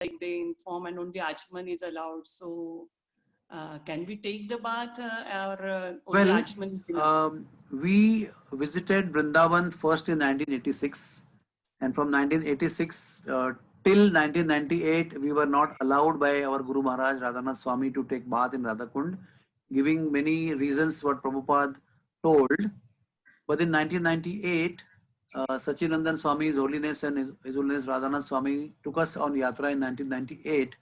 like they inform, and only Achman is allowed. So can we take the bath or only Well, Achman is enough? we visited Vrindavan first in 1986, and from 1986 till 1998, we were not allowed by our Guru Maharaj Radhanath Swami to take bath in Radhakund, giving many reasons what Prabhupada told. But in 1998, Sachinandan Swami, His Holiness, and His Holiness Radhanath Swami took us on yatra in 1998,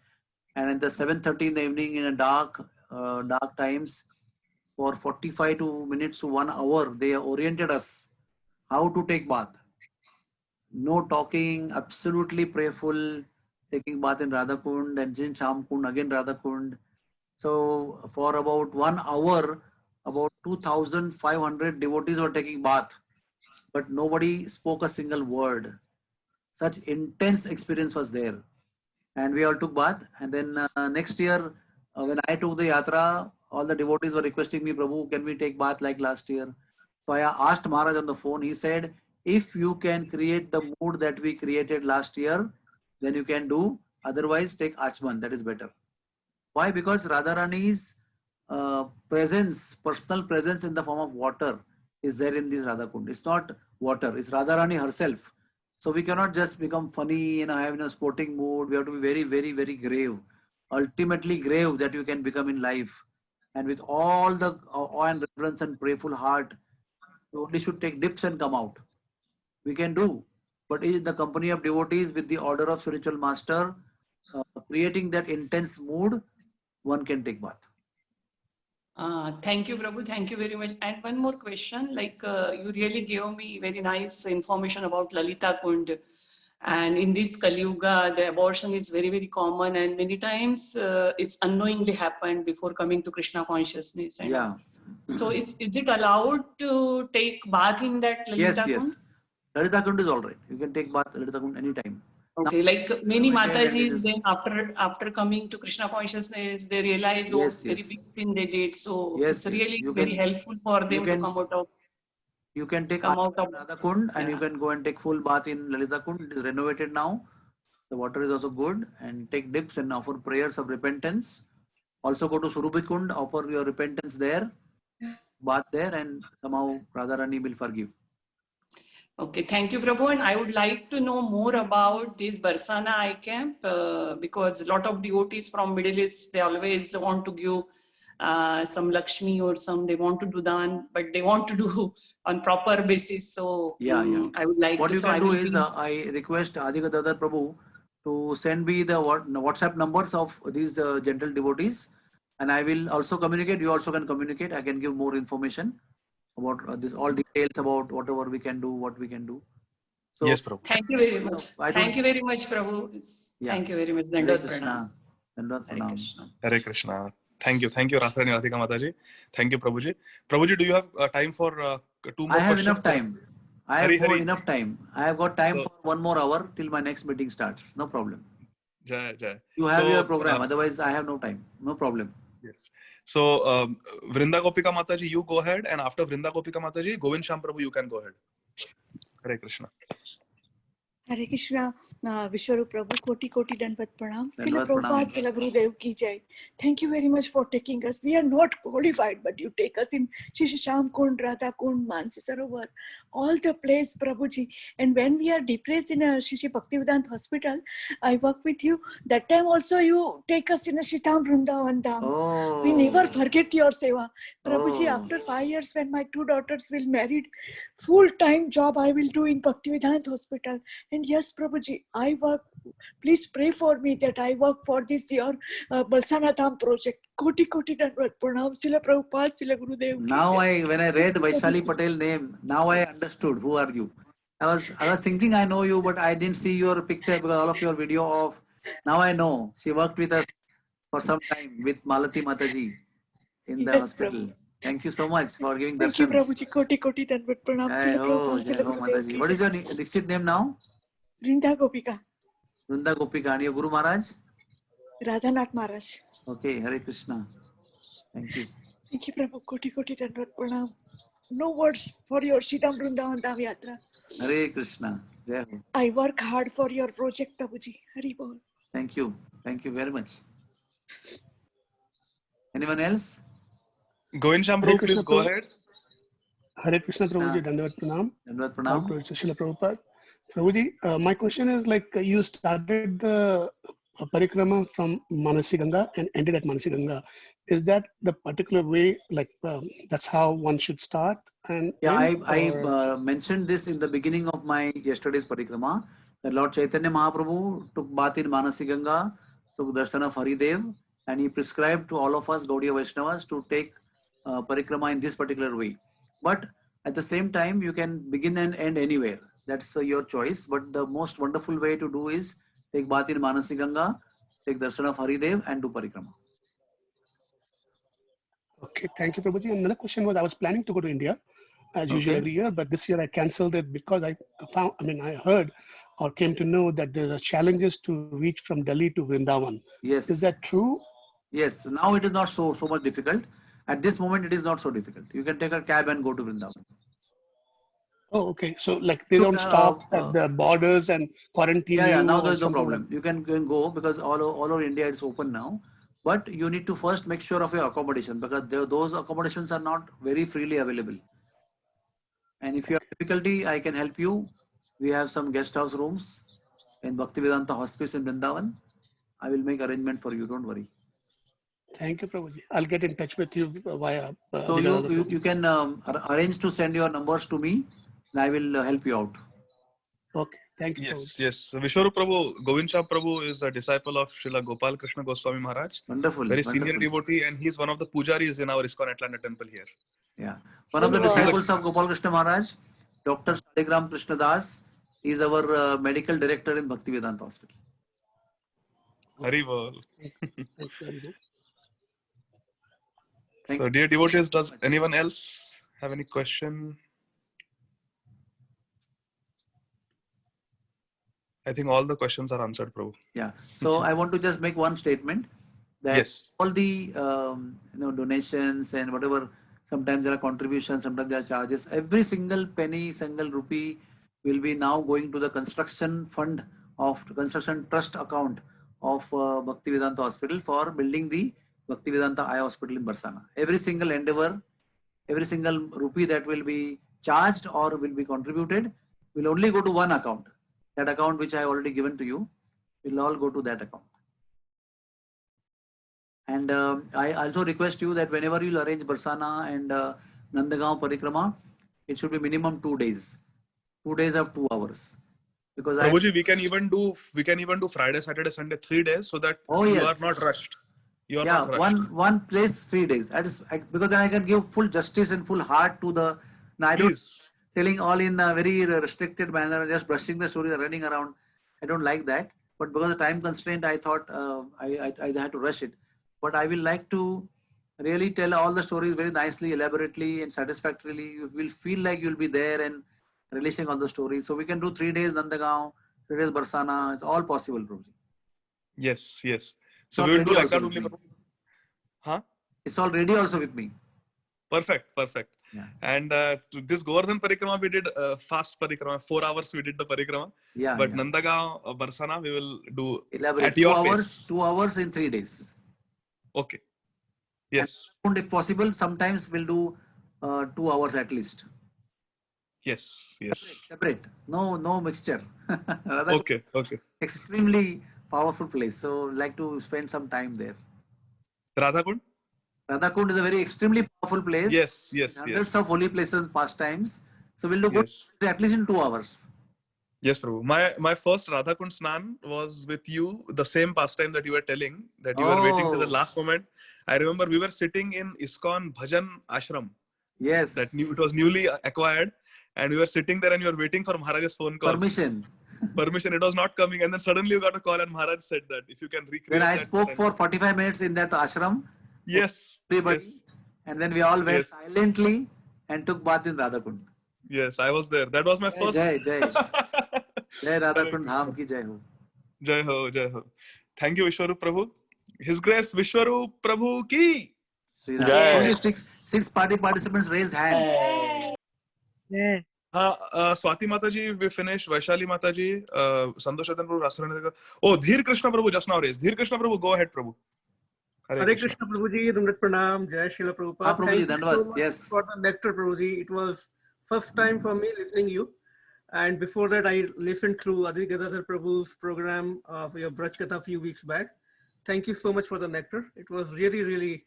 and at the 7:30 in the evening, in a dark times, for 45 minutes to 1 hour, they oriented us how to take bath. No talking, absolutely prayerful, taking bath in Radhakund and then Shamkund, again Radhakund. So for about 1 hour, about 2,500 devotees were taking bath, but nobody spoke a single word. Such intense experience was there. And we all took bath. And then next year, when I took the yatra, all the devotees were requesting me, Prabhu, can we take bath like last year? So I asked Maharaj on the phone. He said, if you can create the mood that we created last year, then you can do. Otherwise, take Achman. That is better. Why? Because Radharani's presence, personal presence in the form of water is there in this Radhakund. It's not water, it's Radharani herself. So we cannot just become funny, have a sporting mood. We have to be very, very, very grave. Ultimately grave that you can become in life. And with all the awe and reverence and prayerful heart, you only should take dips and come out. We can do. But in the company of devotees with the order of spiritual master, creating that intense mood, one can take bath. Thank you, Prabhu. Thank you very much. And one more question, like you really gave me very nice information about Lalita Kund. And in this Kali Yuga, the abortion is very, very common, and many times it's unknowingly happened before coming to Krishna consciousness. And Yeah. so is it allowed to take bath in that Lalita Kund? Yes. Lalita Kund is all right. You can take bath Lalita Kund anytime. Okay, like many Matajis, then after coming to Krishna consciousness, they realize, very big sin they did. So it's really very helpful for them to come out of. You can take Radha Kund and you can go and take full bath in Lalita Kund. It is renovated now. The water is also good, and take dips and offer prayers of repentance. Also go to Surabhi Kund, offer your repentance there, bath there, and somehow Radharani will forgive. Okay, thank you, Prabhu. And I would like to know more about this Barsana Eye Camp because a lot of devotees from Middle East, they always want to give some Lakshmi or they want to do Dan, but they want to do on proper basis. So I would like what you can do is I request Adhika Dadar Prabhu to send me the WhatsApp numbers of these gentle devotees, and I will also communicate. You also can communicate. I can give more information about this, all details about whatever we can do, what we can do. So, yes, Prabhu. Thank you very much. Thank you very much, Prabhu. Thank you very much. Hare Krishna. Hare Krishna. Thank you, Rasani Radhika Mataji. Thank you, Prabhuji. Prabhuji, do you have time for 2 more questions? I have enough time. I have enough time. I have got time for 1 more hour till my next meeting starts. No problem. Jai. You have your program. Otherwise, I have no time. No problem. Yes. So, Vrinda Gopika Mataji, you go ahead. And after Vrinda Gopika Mataji, Govind Sham Prabhu, you can go ahead. Hare Krishna. Hare Krishna, Vishwarup Prabhu, Koti Danvat Pranam. Srila Prabhupada, Srila Gurudev ki jai. Thank you very much for taking us. We are not qualified, but you take us in Shisham Kund, Radha Kund, Mansi Sarovar, all the place, Prabhuji. And when we are depressed in a Shishi Bhaktivedanta hospital, I work with you. That time also you take us in a Shitam Vrindavan Dham. Oh. We never forget your seva. Prabhuji, after 5 years when my 2 daughters will married, full-time job I will do in Bhaktivedanta hospital. And yes, Prabhuji, I work. Please pray for me that I work for this your Balsana Dham project. Koti Danvat Pranam, Srila Prabhupada, Srila Gurudev. Now when I read Vaishali Patel name, now I understood who are you. I was thinking I know you, but I didn't see your picture because all of your video off. Now I know. She worked with us for some time with Malati Mataji in the hospital. Prabhu. Thank you so much for giving darshan. Thank you, Prabhuji. Koti Danvat Pranam, Srila Prabhupada, Srila Gurudev. What is your Dikshit name now? Vrinda Gopika. Vrinda Gopika. And your Guru Maharaj? Radhanath Maharaj. Okay, Hare Krishna. Thank you. Thank you, Prabhu. Koti Danvat Pranam. No words for your Shitam Vrindavan Dham Yatra. Hare Krishna. Jai Ho. I work hard for your project, Prabhuji. Hari Bol. Thank you. Thank you very much. Anyone else? Govind Sham Hare Prabhu, please Krishna go Prabhu. ahead. Hare Krishna Prabhuji, Krishna. Dandavat Pranam. Dandavat All Pranam. glory to Srila Prabhupada. Prabhuji, my question is like you started the Parikrama from Manasi Ganga and ended at Manasi Ganga. Is that the particular way, like that's how one should start and Yeah, end? I Or... mentioned this in the beginning of my yesterday's Parikrama. That Lord Chaitanya Mahaprabhu took bath in Manasi Ganga, took darshan of Haridev, and he prescribed to all of us Gaudiya Vaishnavas to take Parikrama in this particular way. But at the same time, you can begin and end anywhere. That's your choice. But the most wonderful way to do is take bath in Manasi Ganga, take darshan of Haridev, and do Parikrama. Okay, thank you, Prabhuji. Another question was I was planning to go to India as usual Okay. every year, but this year I cancelled it because I heard or came to know that there are challenges to reach from Delhi to Vrindavan. Yes. Is that true? Yes. Now it is not so much difficult. At this moment, it is not so difficult. You can take a cab and go to Vrindavan. Oh, okay. So like they don't stop at the borders and quarantine Yeah. you Now there or is no something problem. like. You can go because all over India it's open now. But you need to first make sure of your accommodation because those accommodations are not very freely available. And if you have difficulty, I can help you. We have some guest house rooms in Bhaktivedanta Hospice in Vrindavan. I will make arrangement for you. Don't worry. Thank you, Prabhuji. I'll get in touch with you via. So you can arrange to send your numbers to me, and I will help you out. Okay, thank you. Yes, Prabhuji. yes. Vishwarup Prabhu, Govind Sham Prabhu is a disciple of Srila Gopal Krishna Goswami Maharaj. Wonderful. Very wonderful. senior devotee, and he's one of the pujaris in our ISKCON Atlanta temple here. Yeah. One of the disciples of Gopal Krishna Maharaj, Dr. Saligram Krishna Das, is our medical director in Bhaktivedanta Hospital. Haribol. Thank you very much. So, dear devotees, does anyone else have any question? I think all the questions are answered, Prabhu. Yeah. So I want to just make one statement that Yes. all the donations and whatever, sometimes there are contributions, sometimes there are charges. Every single penny, single rupee will be now going to the construction fund of the construction trust account of Bhaktivedanta Hospital for building the Bhaktivedanta Eye Hospital in Barsana. Every single endeavor, every single rupee that will be charged or will be contributed will only go to one account. That account which I have already given to you will all go to that account. And I also request you that whenever you arrange Barsana and Nandagaon Parikrama, it should be minimum 2 days. 2 days of 2 hours. Because Prabhuji, we can even do Friday, Saturday, Sunday, 3 days so that you are not rushed. You are not rushed. one place 3 days. That is because then I can give full justice and full heart to the. Now I don't telling all in a very restricted manner, just brushing the story, running around. I don't like that. But because of time constraint, I thought I had to rush it. But I will like to really tell all the stories very nicely, elaborately, and satisfactorily. You will feel like you'll be there and releasing all the stories. So we can do 3 days Nandagaon, 3 days Barsana. It's all possible, Prabhuji. Yes, yes. So we will do like that only. Huh? It's already also with me. Perfect, perfect. Yeah. And this Govardhan Parikrama, we did fast Parikrama. 4 hours we did the Parikrama. Yeah. But Nandagaon, Barsana, we will do elaborate. at your pace. 2 hours in 3 days. Okay. Yes. And if possible, sometimes we'll do 2 hours at least. Yes, yes. Separate. No mixture. Okay, okay. Extremely powerful place. So like to spend some time there. Radhakund? Radhakund is a very extremely powerful place. Yes, yes, hundreds of holy places, pastimes. So we'll do good at least in 2 hours. Yes, Prabhu. My first Radhakund Snan was with you, the same pastime that you were telling, that you were waiting to the last moment. I remember we were sitting in ISKCON Bhajan Ashram. Yes. It was newly acquired. And we were sitting there and you were waiting for Maharaj's phone call. Permission. It was not coming. And then suddenly you got a call and Maharaj said that if you can recreate When I spoke for 45 minutes in that ashram. Yes. Everybody. Yes. And then we all went silently and took bath in Radhakund. Yes, I was there. That was my first. Jai Radhakund Dham ki jai ho. Jai ho, jai ho. Thank you, Vishwarup Prabhu. His Grace Vishwarup Prabhu ki. Only six participants raised hand. Yeah. Swati Mataji, we finished. Vaishali Mataji, Santosh Chetan Prabhu, Rasarana. Oh, Dhir Krishna Prabhu just now raised. Dhir Krishna Prabhu, go ahead, Prabhu. Hare Krishna Prabhuji, Damdat Pranam, Jai Srila Prabhupada. Prabhuji, Thank you Dandavad, so much yes. for the nectar, Prabhuji. It was first time for me listening you. And before that, I listened through Adi Gadadhar Prabhu's program for your Braj Katha a few weeks back. Thank you so much for the nectar. It was really, really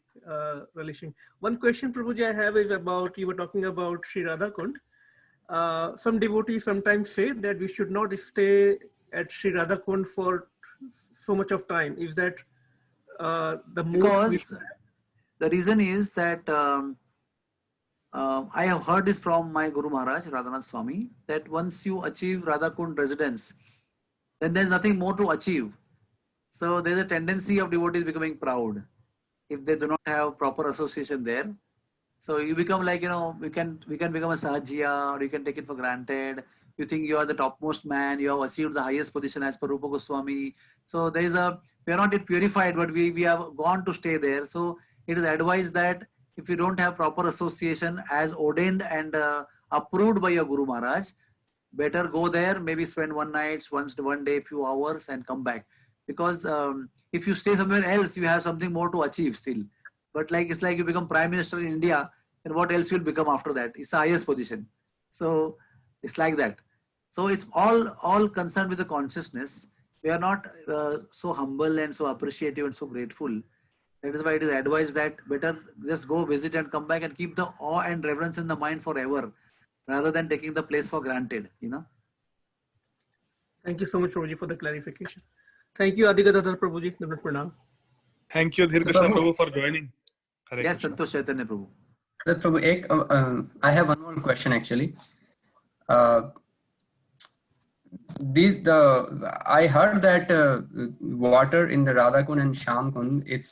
relishing. One question, Prabhuji, I have is about, you were talking about Sri Radha Kund. Some devotees sometimes say that we should not stay at Sri Radha Kund for so much of time. Is that the mood? Because the reason is that I have heard this from my Guru Maharaj, Radhanath Swami, that once you achieve Radha Kund residence, then there's nothing more to achieve. So there's a tendency of devotees becoming proud if they do not have proper association there. So you become like, we can become a sahajiya, or you can take it for granted. You think you are the topmost man, you have achieved the highest position as per Rupa Goswami. So we are not yet purified, but we have gone to stay there. So it is advised that if you don't have proper association as ordained and approved by your Guru Maharaj, better go there, maybe spend one night, one day, few hours and come back. Because if you stay somewhere else, you have something more to achieve still. But it's like you become Prime Minister in India, and what else you will become after that? It's the highest position. So it's like that. So it's all concerned with the consciousness. We are not so humble and so appreciative and so grateful. That is why it is advised that better just go visit and come back and keep the awe and reverence in the mind forever, rather than taking the place for granted, Thank you so much, Prabhuji, for the clarification. Thank you, Adi Gadadhar Prabhuji. Damdat Pranam. Thank you, Dhir Krishna Prabhu, for joining. Hare Yes, Krishna. Santosh Chaitanya Prabhu. Prabhu, I have one more question actually. I heard that water in the Radha Kund and Sham Kund, it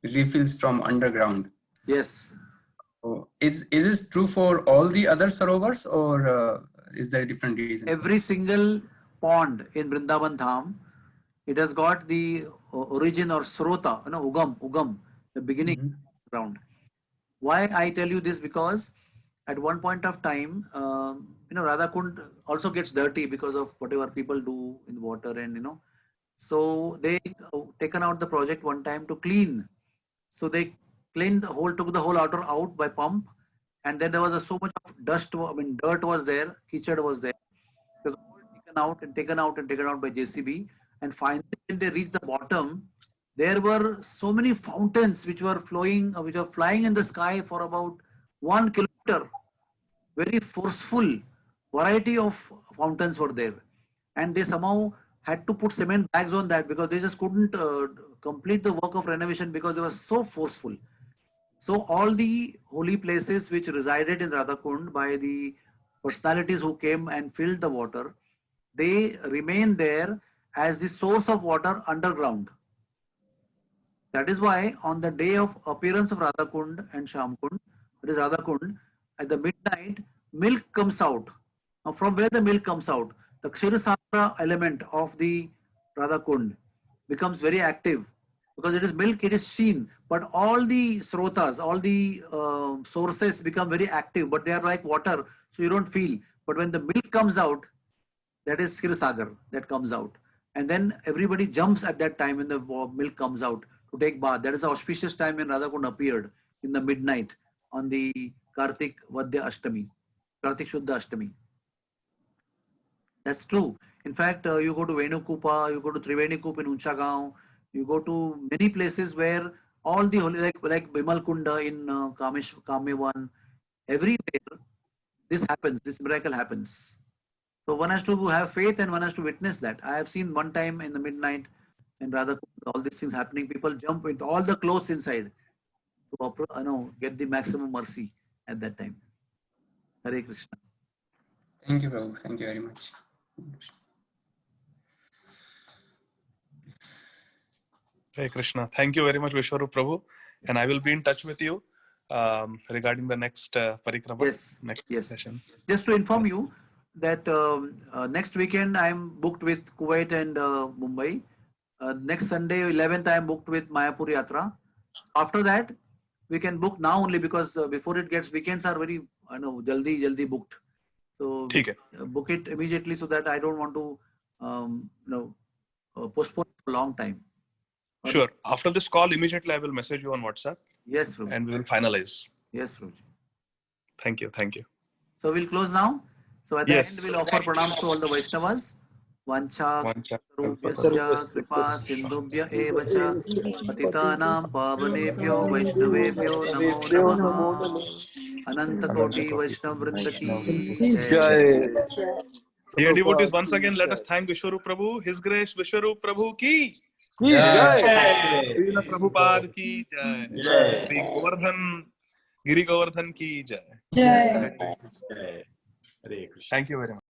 refills from underground. Yes. So is this true for all the other sarovars, or is there a different reason? Every single pond in Vrindavan Dham, it has got the origin or srota, ugam, the beginning ground. Why I tell you this? Because at one point of time, Radha Kund also gets dirty because of whatever people do in water, and so they taken out the project one time to clean. So they cleaned took the whole water out by pump, and then there was so much of dust, dirt was there, kichad was there. It was all taken out by JCB, and finally when they reached the bottom, there were so many fountains which were flying in the sky for about 1 kilometer. Very forceful variety of fountains were there, and they somehow had to put cement bags on that because they just couldn't complete the work of renovation because they were so forceful. So all the holy places which resided in Radha Kund by the personalities who came and filled the water, they remain there as the source of water underground. That is why on the day of appearance of Radha Kund and Sham Kund, that is Radha Kund, at the midnight, milk comes out. Now from where the milk comes out? The Kshirosagar element of the Radha Kund becomes very active because it is milk, it is seen, but all the srotas, all the sources become very active, but they are like water, so you don't feel. But when the milk comes out, that is Kshirosagar that comes out. And then everybody jumps at that time when the milk comes out to take bath. That is the auspicious time when Radha Kund appeared in the midnight on the Kartik Vadya Ashtami, Kartik Shuddha Ashtami. That's true. In fact, you go to Venukupa, you go to Triveni Kup in Unchagaon, you go to many places where all the holy, like Bimal Kunda in Kamewan, everywhere this happens, this miracle happens. So one has to have faith and one has to witness that. I have seen one time in the midnight and rather all these things happening, people jump with all the clothes inside to get the maximum mercy at that time. Hare Krishna. Thank you, Prabhu. Thank you very much. Hare Krishna. Thank you very much, Vishwarup Prabhu. And I will be in touch with you regarding the next Parikrama. Yes. Session. Just to inform you that next weekend I am booked with Kuwait and Mumbai. Next Sunday, 11th, I am booked with Mayapur Yatra. After that, we can book now only because before it gets, weekends are very, jaldi booked. So ठीक है. book it immediately so that I don't want to postpone for a long time. Sure. After this call, immediately I will message you on WhatsApp. Yes, Prabhu. And we will finalize. Yes, Prabhu. Thank you. Thank you. So we'll close now. So at the Yes. end, we'll offer pranams to all the Vaishnavas. Vancha Rubhyascha Kripa Sindhubhya Eva Cha Patitanam Pavanebhyo Vaishnavebhyo Namo Namaha. Ananta Koti Vaishnav Vrinda ki Jai. Dear devotees, once again, let us thank Vishwarup Prabhu. His grace, Vishwarup Prabhu ki Jai. Srila Prabhupada ki Jai. Shri Govardhan, Giri Govardhan ki Jai. Jai. Hare Krishna. Thank you very much.